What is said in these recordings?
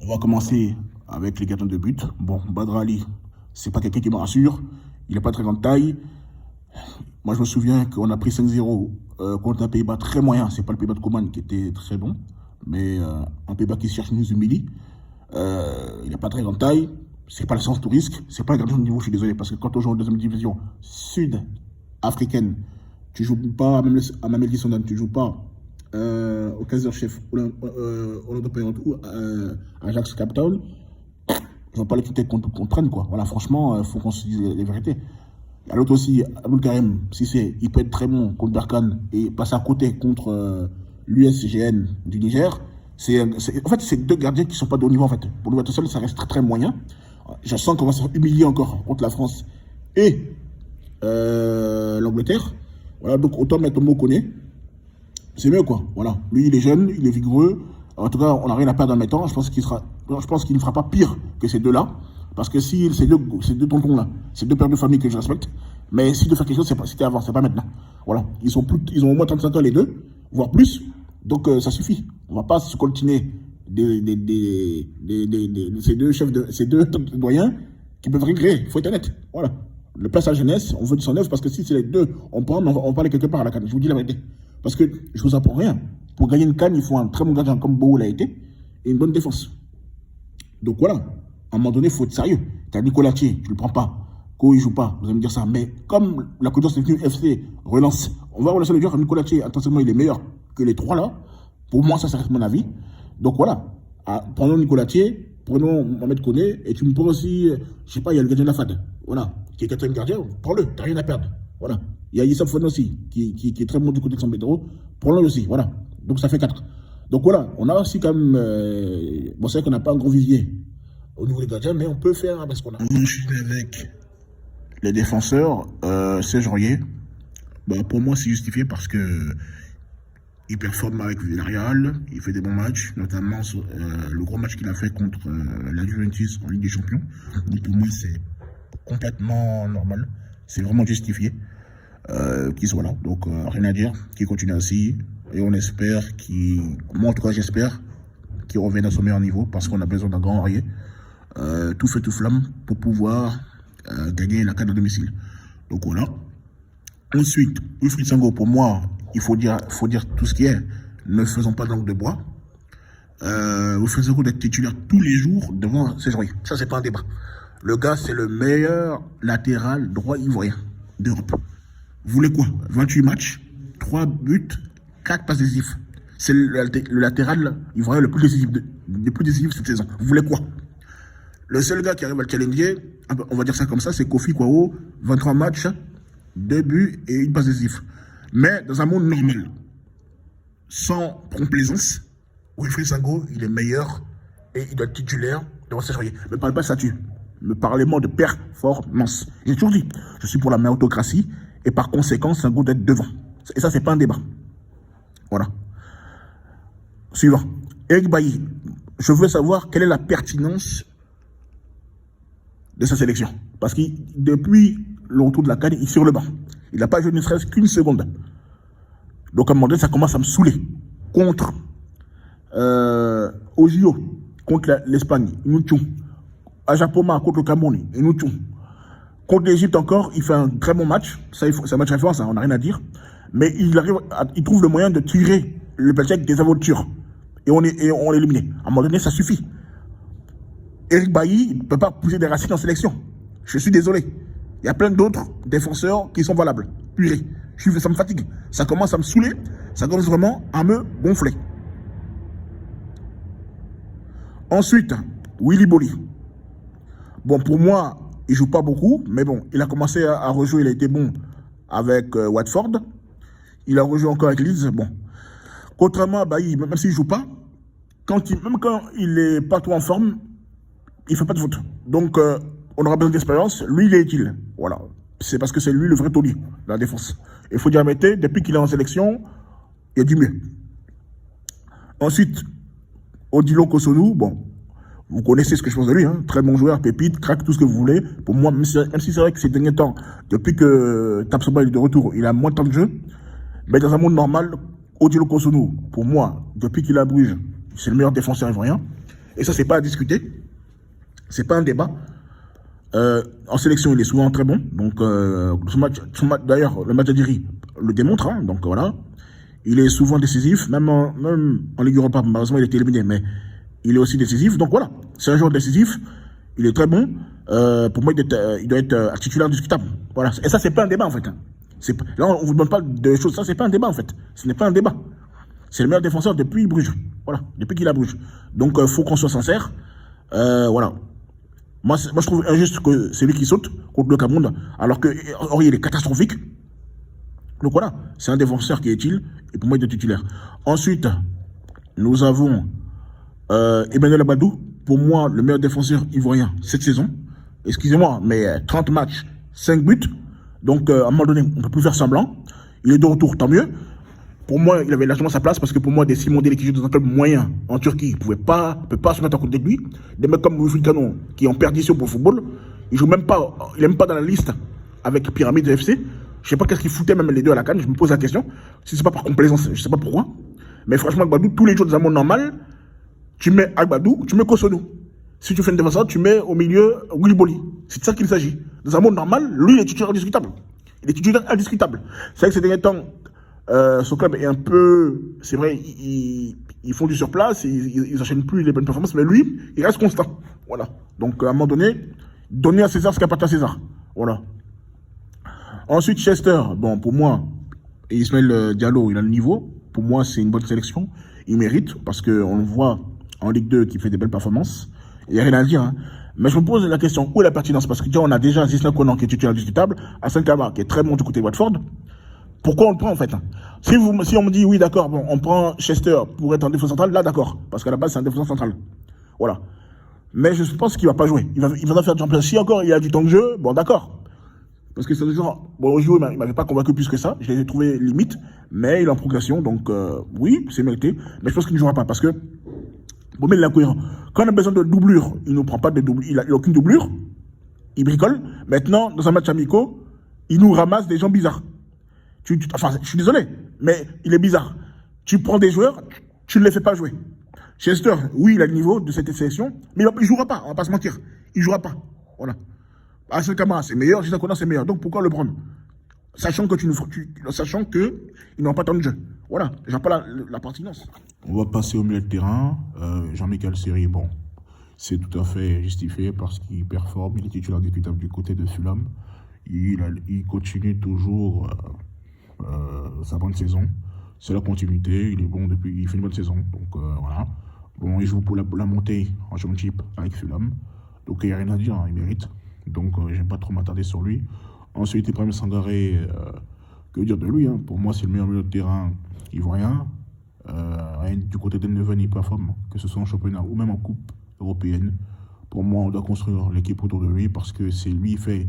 On va commencer avec les gardiens de but. Bon, Badr Ali, c'est pas quelqu'un qui me rassure. Il n'est pas très grande taille. Moi, je me souviens qu'on a pris 5-0 contre un Pays-Bas très moyen. C'est pas le Pays-Bas de Coman qui était très bon, mais un Pays-Bas qui cherche nous humilie. Il n'a pas très grande taille. C'est pas le sens du risque. C'est pas un gardien de niveau, je suis désolé, parce que quand on joue en deuxième division sud-africaine, tu joues pas à Mamelodi Sundowns, tu joues pas au Kaizer-Chiefs, Orlando Pirates ou à Ajax Cape Town. Je vois pas les critères qu'on traîne, quoi. Voilà, franchement, il faut qu'on se dise les vérités. À l'autre aussi, Abdul Karim, si c'est, il peut être très bon contre Berkane et passer à côté contre l'USGN du Niger. En fait, c'est deux gardiens qui ne sont pas de haut niveau, en fait. Pour nous, tout seul, ça reste très, très moyen. Je sens qu'on va se faire humilier encore contre la France et l'Angleterre. Voilà, donc autant mettre Mokone. C'est mieux, quoi. Voilà. Lui, il est jeune, il est vigoureux. En tout cas, on n'a rien à perdre en mettant. Je pense qu'il ne fera pas pire que ces deux-là. Parce que si ces deux tontons-là, ces deux pères de famille que je respecte, mais s'il doit faire quelque chose, c'était avant, c'est pas maintenant. Voilà. Ils ont au moins 35 ans les deux, voire plus. Donc ça suffit. On va pas se coltiner ces deux chefs ces deux doyens qui peuvent rien créer. Il faut être honnête. Voilà. Le place à la jeunesse, on veut du 109 parce que si c'est les deux, on va aller quelque part à la canne. Je vous dis la vérité. Parce que je vous apprends rien. Pour gagner une canne, il faut un très bon gardien comme Bowo l'a été et une bonne défense. Donc voilà. À un moment donné, il faut être sérieux. Tu as Nicolas Thier, tu ne le prends pas. Ko, il ne joue pas. Vous allez me dire ça. Mais comme la Côte d'Or FC relance, on va relancer le joueur à Nicolas Thier. Attention, il est meilleur que les trois là. Pour moi, ça reste mon avis. Donc voilà. Prenons Nicolas Thier, prenons Mohamed Koné, et tu me prends aussi, je ne sais pas, il y a le gardien de la FAD. Voilà. Qui est quatrième gardien. Prends-le. Tu n'as rien à perdre. Voilà. Il y a Issa Fouane aussi, qui est très bon du côté de San Pedro. Prends-le aussi. Voilà. Donc ça fait 4. Donc voilà. On a aussi quand même. Bon, c'est vrai qu'on n'a pas un gros vivier au niveau des gardiens, mais on peut faire avec ce qu'on a. On enchaîne avec les défenseurs. Serge Aurier, bah, pour moi, c'est justifié parce que il performe avec Villarreal, il fait des bons matchs, notamment le gros match qu'il a fait contre la Juventus en Ligue des Champions. Donc pour moi, c'est complètement normal. C'est vraiment justifié qu'il soit là. Donc rien à dire, qu'il continue ainsi. Et on espère moi en tout cas j'espère qu'il revienne à son meilleur niveau parce qu'on a besoin d'un grand Aurier. Tout feu, tout flamme pour pouvoir gagner la CAN à domicile. Donc voilà. Ensuite, Wilfried Sango, pour moi, il faut dire tout ce qui est. Ne faisons pas de langue de bois. Wilfried Sango doit être titulaire tous les jours devant ses joueurs. Ça, c'est pas un débat. Le gars, c'est le meilleur latéral droit ivoirien d'Europe. Vous voulez quoi? 28 matchs, 3 buts, 4 passes décisives. C'est le latéral ivoirien le plus décisif cette saison. Vous voulez quoi? Le seul gars qui arrive à le challenger, on va dire ça comme ça, c'est Kofi Kwao, 23 matchs, 2 buts et une passe décisive. Mais dans un monde normal, sans complaisance, Wilfried Sango, il est meilleur et il doit être titulaire devant ses joueurs. Ne parle pas de statut, me parlez-moi de performance. J'ai toujours dit, je suis pour la méritocratie et par conséquent, Sango doit être devant. Et ça, c'est pas un débat. Voilà. Suivant. Eric Bailly, je veux savoir quelle est la pertinence de sa sélection. Parce que depuis le retour de la CAN, il est sur le banc. Il n'a pas joué ne serait-ce qu'une seconde. Donc à un moment donné, ça commence à me saouler. Contre Ojio, contre l'Espagne, Inuchou. Ajapoma, contre le Cameroun, Inuchou. Contre l'Égypte encore, il fait un très bon match. Ça, c'est un match référence, hein, on n'a rien à dire. Mais il trouve le moyen de tirer le Pelchek des aventures. Et on l'élimine. À un moment donné, ça suffit. Eric Bailly ne peut pas pousser des racines en sélection. Je suis désolé. Il y a plein d'autres défenseurs qui sont valables. Purée. Ça me fatigue. Ça commence à me saouler. Ça commence vraiment à me gonfler. Ensuite, Willy Bolly. Bon, pour moi, il ne joue pas beaucoup. Mais bon, il a commencé à rejouer. Il a été bon avec Watford. Il a rejoué encore avec Leeds. Bon. Contrairement à Bailly, même s'il ne joue pas, même quand il n'est pas trop en forme, il ne fait pas de faute. Donc, on aura besoin d'expérience. Lui, il est utile. Voilà. C'est parce que c'est lui le vrai taulier de la défense. Il faut dire, depuis qu'il est en sélection, il y a du mieux. Ensuite, Odilo Kosonou, bon, vous connaissez ce que je pense de lui. Hein, très bon joueur, pépite, craque, tout ce que vous voulez. Pour moi, même si c'est vrai que ces derniers temps, depuis que Tapsoba est de retour, il a moins de temps de jeu. Mais dans un monde normal, Odilo Kosonou, pour moi, depuis qu'il est à Bruges, c'est le meilleur défenseur ivoirien. Et ça, c'est pas à discuter. C'est pas un débat. En sélection, il est souvent très bon. Donc, d'ailleurs, le match d'Adiri le démontre. Hein, donc, voilà. Il est souvent décisif. Même en Ligue Europa, malheureusement, il a été éliminé. Mais il est aussi décisif. Donc, voilà. C'est un joueur décisif. Il est très bon. Pour moi, il doit être titulaire indiscutable. Voilà. Et ça, c'est pas un débat, en fait. Hein. Là, on vous demande pas de choses. Ça, c'est pas un débat, en fait. Ce n'est pas un débat. C'est le meilleur défenseur depuis Bruges. Voilà. Depuis qu'il a Bruges. Donc, faut qu'on soit sincère. Voilà. Moi, je trouve injuste que c'est lui qui saute contre le Cameroun, alors que Henry, il est catastrophique. Donc voilà, c'est un défenseur qui est utile, et pour moi, il est titulaire. Ensuite, nous avons Emmanuel Abadou, pour moi, le meilleur défenseur ivoirien cette saison. Excusez-moi, mais 30 matchs, 5 buts. Donc, à un moment donné, on ne peut plus faire semblant. Il est de retour, tant mieux. Pour moi, il avait largement sa place parce que pour moi, des Simon Dele qui joue dans un club moyen en Turquie, ne peut pas se mettre à côté de lui. Des mecs comme Wilfried Canon qui est en perdition pour le football, il n'est même pas dans la liste avec Pyramide FC. Je ne sais pas qu'est-ce qu'ils foutaient même les deux à la canne, je me pose la question. Si ce n'est pas par complaisance, je ne sais pas pourquoi. Mais franchement, Agbadou, tous les jours dans un monde normal, tu mets Agbadou, tu mets Kosonou. Si tu fais une défense, tu mets au milieu Wilboli. C'est de ça qu'il s'agit. Dans un monde normal, lui, il est titulaire indiscutable. Il est titulaire indiscutable. C'est vrai que ces derniers temps, son club est un peu, c'est vrai, ils font du surplace, ils n'enchaînent plus les bonnes performances, mais lui, il reste constant. Voilà. Donc, à un moment donné, donner à César ce qui appartient à César. Voilà. Ensuite, Chester, bon, pour moi, Ismaël Diallo, il a le niveau. Pour moi, c'est une bonne sélection. Il mérite, parce qu'on le voit en Ligue 2 qui fait des belles performances. Il n'y a rien à dire. Hein. Mais je me pose la question, où est la pertinence? Parce que déjà, on a déjà Zisna Konan qui est titulaire indiscutable, Hassan Kama qui est très bon du côté de Watford. Pourquoi on le prend en fait? Si on me dit oui d'accord, bon, on prend Chester pour être en défense centrale, là d'accord, parce qu'à la base c'est un défenseur central. Voilà. Mais je pense qu'il va pas jouer. Il va faire du championnat. Si encore il a du temps de jeu, bon d'accord. Parce que c'est genre, bon au jeu il m'avait pas convaincu plus que ça, je l'ai trouvé limite, mais il est en progression, donc oui, c'est mérité. Mais je pense qu'il ne jouera pas parce que bon, mais il est cohérent. Quand on a besoin de doublure, il ne prend pas de doublure, il a aucune doublure, il bricole. Maintenant, dans un match amico, il nous ramasse des gens bizarres. Enfin, je suis désolé, mais il est bizarre. Tu prends des joueurs, tu ne les fais pas jouer. Chester, oui, il a le niveau de cette sélection, mais il ne jouera pas, on ne va pas se mentir. Il ne jouera pas. Voilà. Hassan Kama, c'est meilleur, Gisèle Konan, c'est meilleur. Donc pourquoi le prendre? Sachant qu'ils n'ont pas tant de jeu. Voilà, j'en pas la pertinence. On va passer au milieu de terrain. Jean-Michel Seri, bon, c'est tout à fait justifié parce qu'il performe. Il est titulaire indiscutable du côté de Fulham. Il continue toujours sa bonne saison. C'est la continuité. Il est bon depuis. Il fait une bonne saison. Donc voilà. Bon, il joue pour la montée en Championship avec Fulham. Donc il n'y a rien à dire, hein, il mérite. Donc je n'ai pas trop m'attarder sur lui. Ensuite, Ibrahim Sangaré, que dire de lui, hein. Pour moi, c'est le meilleur milieu de terrain ivoirien. Du côté d'Eindhoven, il performe, que ce soit en championnat ou même en coupe européenne. Pour moi, on doit construire l'équipe autour de lui parce que c'est lui qui fait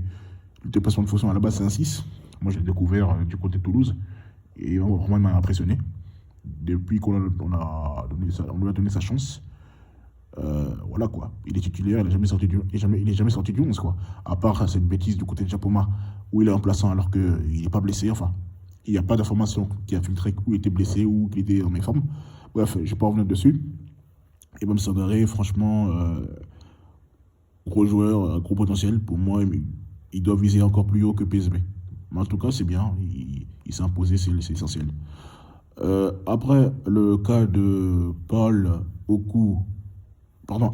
le déplacement de Fosson. À la base, c'est un 6. Moi, je l'ai découvert du côté de Toulouse et vraiment, il m'a impressionné. Depuis qu'on lui a donné sa chance. Voilà quoi, il est titulaire, il n'est jamais sorti du 11 quoi. À part cette bêtise du côté de Japoma où il est remplaçant alors qu'il n'est pas blessé, enfin, il n'y a pas d'information qui a filtré où il était blessé ou qu'il était en méforme. Bref, je ne vais pas revenir dessus. Et Ibrahim Sangaré, franchement, gros joueur, gros potentiel. Pour moi, il doit viser encore plus haut que PSB. Mais en tout cas, c'est bien, il s'est imposé, c'est essentiel. Après, le cas de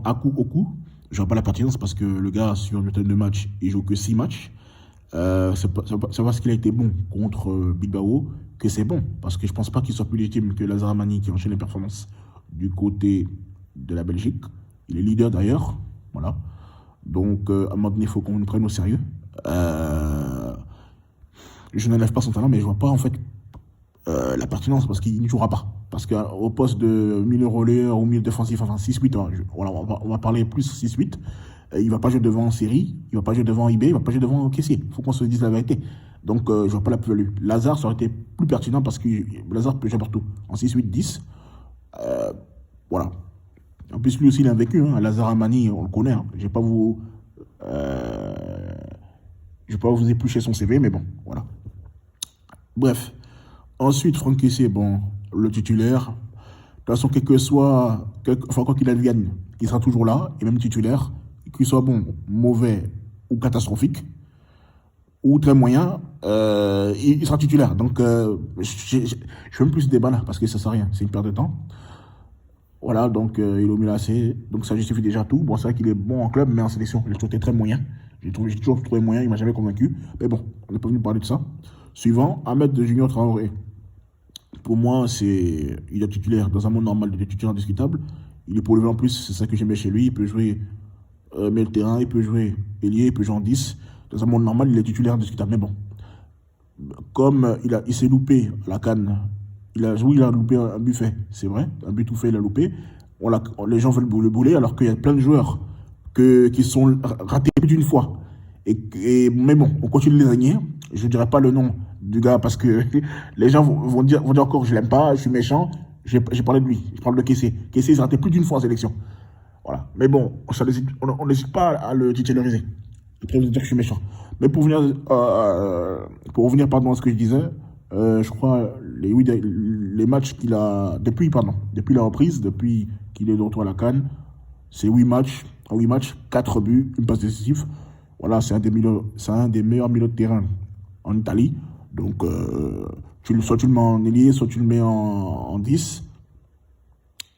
Aku Oku, je vois pas la pertinence parce que le gars, sur une de match, il joue que 6 matchs. C'est parce qu'il a été bon contre Bilbao que c'est bon. Parce que je pense pas qu'il soit plus légitime que Lazare Amani qui enchaîne les performances du côté de la Belgique. Il est leader d'ailleurs. Voilà. Donc, à un moment donné, il faut qu'on le prenne au sérieux. Je n'enlève pas son talent, mais je vois pas en fait la pertinence parce qu'il ne jouera pas. Parce qu'au poste de milieu relayeur ou milieu défensif, enfin 6-8, voilà, on va parler plus 6-8, il ne va pas jouer devant Série, il ne va pas jouer devant IB, il ne va pas jouer devant Kessier. Il faut qu'on se dise la vérité. Donc je ne vois pas la plus-value. Lazare, ça aurait été plus pertinent parce que Lazare peut jouer partout. En 6-8-10, voilà. En plus, lui aussi, il a vécu. Hein. Lazare Amani, on le connaît. Hein. Je ne vais pas vous éplucher son CV, mais bon, voilà. Bref. Ensuite, Franck Kessié, bon, le titulaire, façon, enfin, quoi qu'il advienne, il sera toujours là, et même titulaire, qu'il soit bon, mauvais ou catastrophique, ou très moyen, il sera titulaire. Donc, je fais même plus ce débat là, parce que ça sert à rien, c'est une perte de temps. Voilà, donc il est au Milan AC, donc ça justifie déjà tout. Bon, c'est vrai qu'il est bon en club, mais en sélection, il a toujours été très moyen. J'ai toujours trouvé moyen, il m'a jamais convaincu. Mais bon, on n'est pas venu parler de ça. Suivant, Ahmed de Junior Traoré. Pour moi, il est titulaire. Dans un monde normal, il est titulaire indiscutable. Il est polyvalent en plus, c'est ça que j'aimais chez lui. Il peut jouer milieu de terrain, il peut jouer ailier, il peut jouer en 10. Dans un monde normal, il est titulaire indiscutable. Mais bon, comme il s'est loupé à la CAN, il a loupé un but fait, c'est vrai. Un but tout fait, il a loupé. Les gens veulent le bouler, alors qu'il y a plein de joueurs qui sont ratés plus d'une fois. Mais bon, on continue de les régner. Je ne dirai pas le nom du gars parce que les gens vont dire encore je l'aime pas, je suis méchant. J'ai parlé de lui, je parle de Kessé. Kessé s'est raté plus d'une fois en sélection. Voilà. Mais bon, on n'hésite pas à le titulariser. Après, vous dire que je suis méchant. Mais pour revenir pardon, à ce que je disais, je crois les matchs qu'il a depuis la reprise, depuis qu'il est de retour à la CAN, c'est 8 matchs, 4 buts, une passe décisive. Voilà, c'est un des meilleurs milieux de terrain en Italie. Donc, soit tu le mets en ailier, soit tu le mets en 10,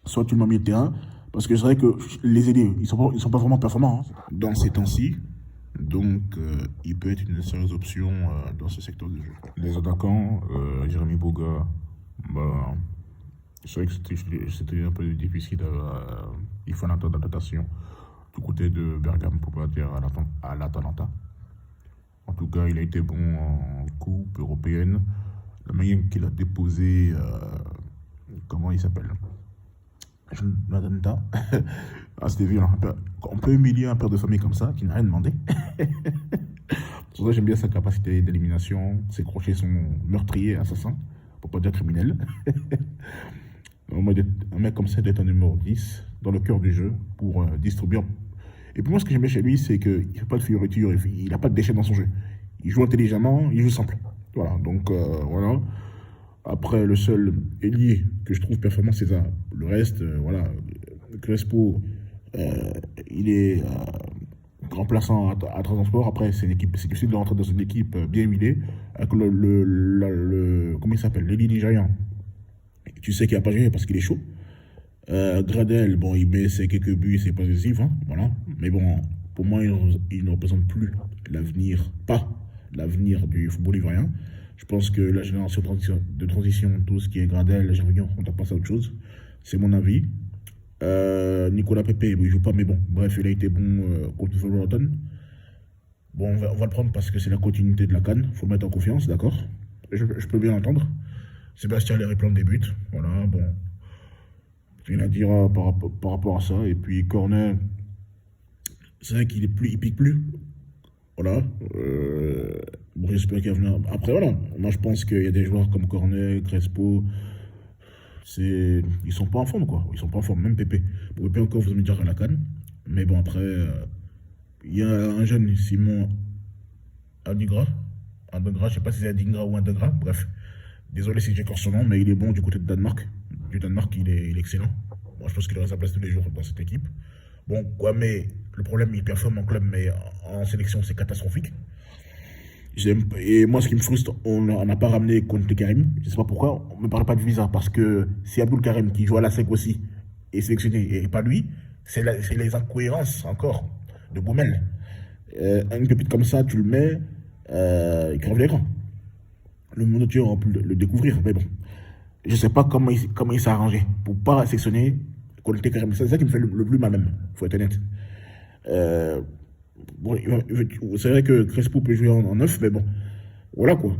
soit tu le mets en milieu de terrain. Parce que c'est vrai que les ailiers, ils sont pas vraiment performants dans ces temps-ci. Donc, il peut être une sérieuse option dans ce secteur de jeu. Les attaquants, Jérémy Boga, bah, c'est vrai que c'était un peu difficile. Il faut un temps d'adaptation du côté de Bergame pour pas dire à l'Atalanta. En tout cas, il a été bon en Coupe européenne. La manière qu'il a déposé, comment il s'appelle, L'Atalanta. C'était violent. On peut humilier un père de famille comme ça, qui n'a rien demandé. Pour ça, j'aime bien sa capacité d'élimination. Ses crochets sont meurtriers, assassins, pour pas dire criminels. Un mec comme ça doit être un numéro 10 dans le cœur du jeu pour distribuer. Et pour moi, ce que j'aime bien chez lui, c'est qu'il ne fait pas de fioriture, il n'a pas de déchets dans son jeu. Il joue intelligemment, il joue simple. Voilà, donc voilà. Après, le seul ailier que je trouve performant, c'est ça. Le reste, voilà, Crespo, il est remplaçant à Transport. Après, c'est difficile de rentrer dans une équipe bien huilée, avec comment il s'appelle, l'Eli Nigérian. Tu sais qu'il n'a pas joué parce qu'il est chaud. Gradel, bon, il met ses quelques buts, c'est pas décisif, hein, voilà. Mais bon, pour moi, il ne représente plus l'avenir du football ivoirien. Je pense que la génération de transition, tout ce qui est Gradel, Gervignon, on doit passer à autre chose. C'est mon avis. Nicolas Pepe, bon, il joue pas, mais bon, bref, il a été bon contre Wolverhampton. Bon, on va le prendre parce que c'est la continuité de la CAN. Il faut le mettre en confiance, d'accord. Je peux bien l'entendre. Sébastien Aller plein des buts. Voilà, bon. Rien à dire par rapport à ça. Et puis Cornet, c'est vrai qu'il pique plus. Voilà. Bon, j'espère qu'il va venir. Après, voilà. Moi, je pense qu'il y a des joueurs comme Cornet, Crespo. Ils sont pas en forme, quoi. Ils sont pas en forme, même Pépé. Bon, Pépé encore, vous allez me dire à la canne. Mais bon, après, il y a un jeune, Simon Adigra. Je sais pas si c'est Adigra ou Adigra. Bref. Désolé si j'écorche son nom, mais il est bon du côté de Danemark. Du Danemark, il est excellent. Moi, je pense qu'il aura sa place tous les jours dans cette équipe. Bon, quoi, mais le problème, il performe en club, mais en sélection, c'est catastrophique. Et moi, ce qui me frustre, on n'a pas ramené Konté Karim. Je ne sais pas pourquoi, on ne me parle pas de visa. Parce que si Abdul Karim, qui joue à la SEC aussi, est sélectionné et pas lui, c'est les incohérences encore de Boumel. Une pépite comme ça, tu le mets, il crève l'écran. Le monde entier aura pu le découvrir, mais bon. Je ne sais pas comment il s'est arrangé pour ne pas sélectionner Konté Karim. C'est ça qui me fait le plus mal même, il faut être honnête. Bon, c'est vrai que Crespo peut jouer en 9, mais bon, voilà quoi. De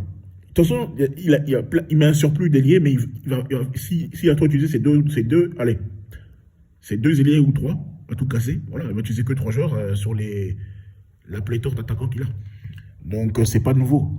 toute façon, il met un surplus d'ailier, mais s'il a trop utilisé ces deux ailiers ou 3, à tout casser, voilà, il va utiliser que 3 joueurs sur la pléthore d'attaquants qu'il a. Donc, c'est pas nouveau.